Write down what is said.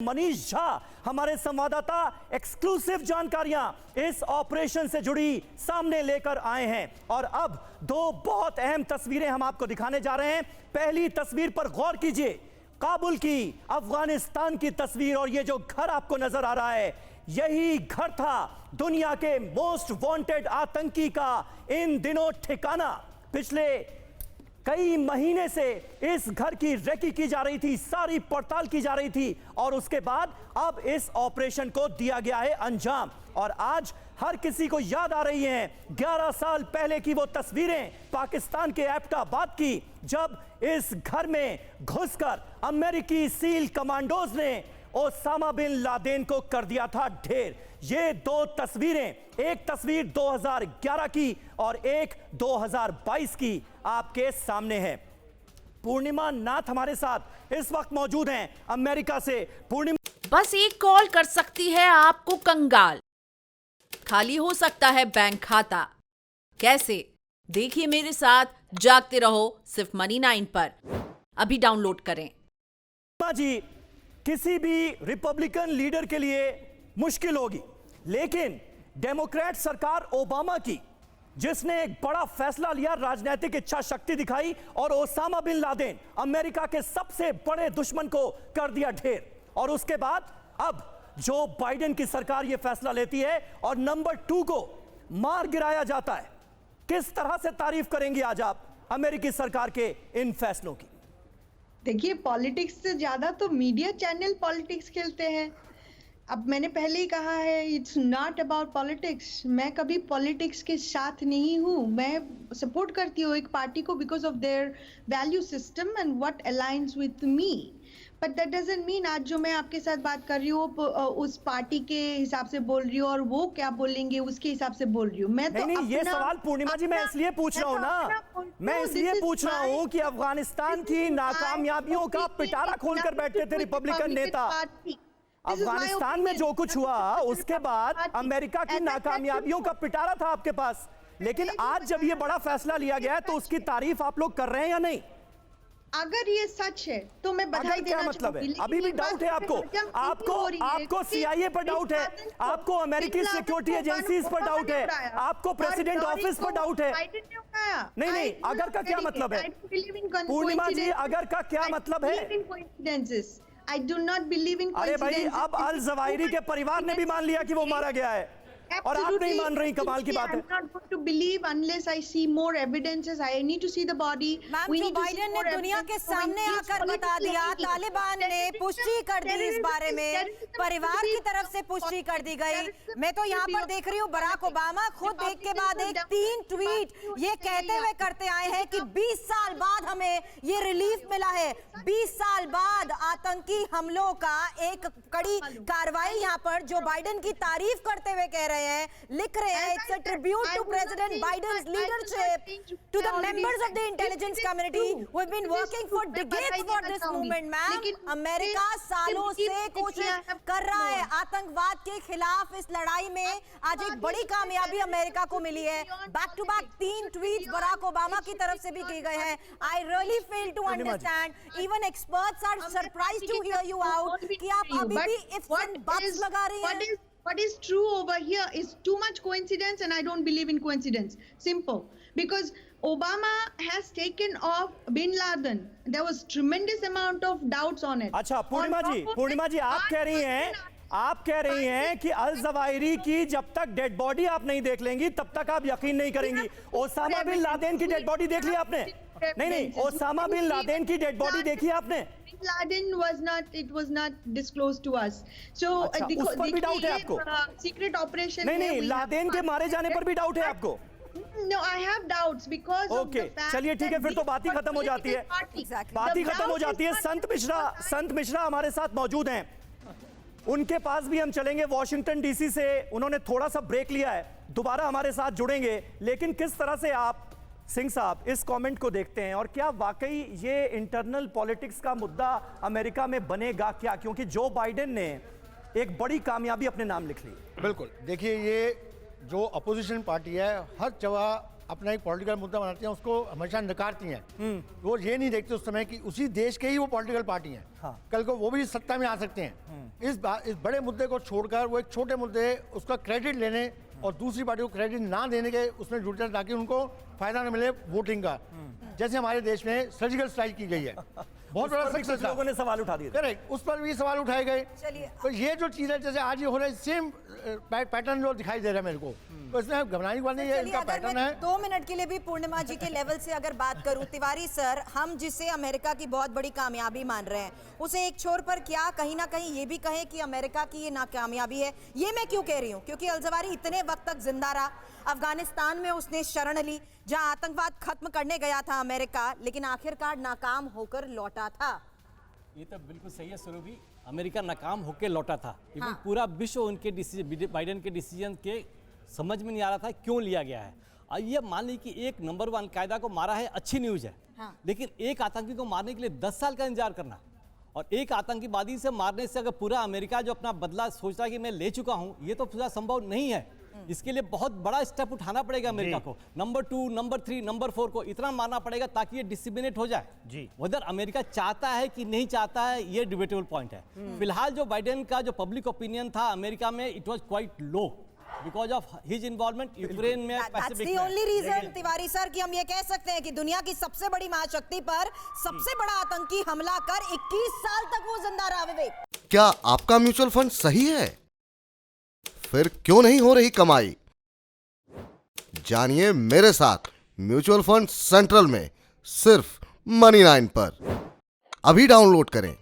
मनीष झा हमारे संवाददाता एक्सक्लूसिव जानकारियां इस ऑपरेशन से जुड़ी सामने लेकर आए हैं और अब दो बहुत अहम तस्वीरें हम आपको दिखाने जा रहे हैं। पहली तस्वीर पर गौर कीजिए, काबुल की अफगानिस्तान की तस्वीर, और ये जो घर आपको नजर आ रहा है यही घर था दुनिया के मोस्ट वांटेड आतंकी का इन दिनों ठिकाना। पिछले कई महीने से इस घर की रेकी की जा रही थी, सारी पड़ताल की जा रही थी और उसके बाद अब इस ऑपरेशन को दिया गया है अंजाम। और आज हर किसी को याद आ रही हैं 11 साल पहले की वो तस्वीरें पाकिस्तान के एबटाबाद की, जब इस घर में घुसकर अमेरिकी सील कमांडोज ने ओसामा बिन लादेन को कर दिया था ढेर। ये दो तस्वीरें, एक तस्वीर 2011 की और एक 2022 की आपके सामने है। पूर्णिमा नाथ हमारे साथ इस वक्त मौजूद हैं अमेरिका से। पूर्णिमा, बस एक कॉल कर सकती है आपको कंगाल, खाली हो सकता है बैंक खाता। कैसे? देखिए मेरे साथ, जागते रहो सिर्फ मनी 9 पर। अभी डाउनलोड करें। जी, किसी भी रिपब्लिकन लीडर के लिए मुश्किल होगी, लेकिन डेमोक्रेट सरकार ओबामा की, जिसने एक बड़ा फैसला लिया, राजनीतिक इच्छा शक्ति दिखाई और ओसामा बिन लादेन अमेरिका के सबसे बड़े दुश्मन को कर दिया ढेर। और उसके बाद अब जो बाइडेन की सरकार यह फैसला लेती है और नंबर 2 को मार गिराया जाता है। किस तरह से तारीफ करेंगे आज आप अमेरिकी सरकार के इन फैसलों की? देखिए, पॉलिटिक्स से ज्यादा तो मीडिया चैनल पॉलिटिक्स खेलते हैं। अब मैंने पहले ही कहा है, इट्स नॉट अबाउट पॉलिटिक्स। मैं कभी पॉलिटिक्स के साथ नहीं हूँ। मैं सपोर्ट करती हूँ एक पार्टी को because of their value system and what aligns with me, but that doesn't mean आज जो मैं आपके साथ बात कर रही हूँ उस पार्टी के हिसाब से बोल रही हूँ और वो क्या बोलेंगे उसके हिसाब से बोल रही हूँ। मैं तो नहीं, ये सवाल पूर्णिमा जी मैं इसलिए पूछ रहा हूँ ना, मैं इसलिए पूछ रहा हूँ कि अफगानिस्तान की नाकामयाबियों का पिटारा खोलकर बैठे थे रिपब्लिकन नेता। अफगानिस्तान में जो कुछ हुआ उसके बाद अमेरिका की नाकामयाबियों का पिटारा था आपके पास, लेकिन आज जब ये बड़ा फैसला लिया गया है तो उसकी तारीफ आप लोग कर रहे हैं या नहीं? अगर ये सच है तो मैं बधाई देना मतलब है? अभी भी डाउट है आपको? आपको CIA पर डाउट है, आपको अमेरिकी सिक्योरिटी एजेंसीज पर डाउट है, आपको प्रेसिडेंट ऑफिस पर डाउट है? नहीं, अगर का क्या मतलब है पूर्णिमा जी? अगर का क्या मतलब है? I do not believe in अरे भाई, अब अल जवाहिरी के परिवार ने भी मान लिया कि वो मारा गया है और आप नहीं मान रही। कमाल की बात है। I'm not going to believe unless I see more evidences. I need to see the body. Joe Biden ने दुनिया के सामने आकर बता दिया, तालिबान ने पुष्टि कर दी इस बारे में, परिवार की तरफ से पुष्टि कर दी गई। मैं तो यहाँ पर देख रही हूँ बराक ओबामा खुद एक के बाद एक 3 ट्वीट ये कहते हुए करते आए हैं कि 20 साल बाद हमें ये रिलीफ मिला है। 20 साल बाद आतंकी हमलों का एक कड़ी कार्रवाई यहाँ पर जो बाइडेन की तारीफ करते हुए कह रहे हैं, लिख रहे हैं, it's a tribute to President Biden's leadership, to the members of the intelligence community who have been working for decades for this movement. Ma'am, America सालों से कोशिश कर रहा है आतंकवाद के खिलाफ। इस लड़ाई में आज एक बड़ी कामयाबी अमेरिका को मिली है। Back to back 3 tweet Barack Obama की तरफ से भी किए गए हैं। I really fail to understand, even experts are surprised to hear you out कि आप अभी भी इफ्स एंड बट्स लगा रही हैं। What is true over here is too much coincidence, and I don't believe in coincidence. Simple. Because Obama has taken off Bin Laden. There was tremendous amount of doubts on it. अच्छा पूर्णिमा जी, आप कह रही हैं कि al Zawahiri की जब तक dead body आप नहीं देख लेंगी तब तक आप यकीन नहीं करेंगी। ओसामा बिन लादेन की डेड बॉडी देख ली आपने? नहीं, ओसामा बिन लादेन की डेड बॉडी देखी आपने? Laden was not disclosed to us. So उस पर भी डाउट है आपको? Secret operation. नहीं, लादेन के मारे जाने पर भी डाउट है आपको? No, I have doubts because of the fact. चलिए ठीक है, फिर तो बात ही खत्म हो जाती है। बात ही खत्म हो जाती है। संत मिश्रा हमारे साथ मौजूद हैं, उनके पास भी हम चलेंगे। वॉशिंगटन DC से उन्होंने थोड़ा सा ब्रेक लिया है, दोबारा हमारे साथ जुड़ेंगे। लेकिन किस तरह से आप सिंह साहब इस कमेंट को देखते हैं और क्या वाकई ये इंटरनल पॉलिटिक्स का मुद्दा अमेरिका में बनेगा क्या? क्योंकि जो बाइडेन ने एक बड़ी कामयाबी अपने नाम लिख ली। बिल्कुल, देखिए ये जो अपोजिशन पार्टी है हर जगह अपना एक पॉलिटिकल मुद्दा बनाती हैं उसको हमेशा नकारती हैं। वो ये नहीं देखते उस समय कि उसी देश के ही वो पॉलिटिकल पार्टी हैं, हाँ। कल को वो भी सत्ता में आ सकते हैं। इस बड़े मुद्दे को छोड़कर वो एक छोटे मुद्दे उसका क्रेडिट लेने और दूसरी पार्टी को क्रेडिट ना देने के उसमें जुड़ते हैं ताकि उनको फायदा न मिले वोटिंग का। जैसे हमारे देश में सर्जिकल स्ट्राइक की गई है, बहुत बड़ा सक्सेस लोगों ने सवाल उठा दिए। करेक्ट, उस पर भी सवाल उठाए गए। चलिए। तो ये जो चीज़ है जैसे आज ये हो रहा है, सेम पैटर्न जो दिखाई दे रहा है मेरे को, तो इसमें घबराने की बात नहीं है, चलिए, इनका अगर पैटर्न मैं है। 2 मिनट के लिए भी पूर्णिमा जी के लेवल से अगर बात करूं, तिवारी सर, हम जिसे अमेरिका की बहुत बड़ी कामयाबी मान रहे हैं, उसे एक छोर पर क्या कहीं ना कहीं ये भी कहें कि अमेरिका की ये नाकामयाबी है। ये मैं क्यों कह रही हूँ, क्योंकि अल-जवारी इतने वक्त तक जिंदा रहा, अफगानिस्तान में उसने शरण ली जहां आतंकवाद खत्म करने गया था अमेरिका, लेकिन आखिरकार नाकाम होकर लौटा था। ये तो बिल्कुल सही है सुरभि, अमेरिका नाकाम होकर लौटा था। इवन पूरा विश्व उनके डिसीजन, बाइडेन के डिसीजन के समझ में नहीं आ रहा था क्यों लिया गया है। और ये मान ली कि एक नंबर 1 कायदा को मारा है, अच्छी न्यूज़ है, लेकिन एक आतंकी को मारने के लिए 10 साल का इंतजार करना और एक आतंकवादी से मारने से अगर पूरा अमेरिका जो अपना बदला सोच रहा है कि मैं ले चुका हूं, ये तो पूरा संभव नहीं है। इसके लिए बहुत बड़ा स्टेप उठाना पड़ेगा अमेरिका को, नंबर 2, नंबर 3, नंबर 4 को इतना मारना पड़ेगा ताकि ये डिसिमिनेट हो जाए जी। उधर अमेरिका चाहता है कि नहीं चाहता है, ये डिबेटेबल पॉइंट है। फिलहाल जो बाइडेन का जो पब्लिक ओपिनियन था अमेरिका में, it was quite low because of his involvement Ukraine में, पैसिफिक में। ओनली रीजन तिवारी सर कि हम ये कह सकते हैं कि दुनिया की सबसे बड़ी महाशक्ति पर सबसे बड़ा आतंकी हमला कर 21 साल तक वो जिंदा रहा। विवेक, क्या आपका म्यूचुअल फंड सही है? फिर क्यों नहीं हो रही कमाई? जानिए मेरे साथ म्यूचुअल फंड सेंट्रल में सिर्फ मनी 9 पर। अभी डाउनलोड करें।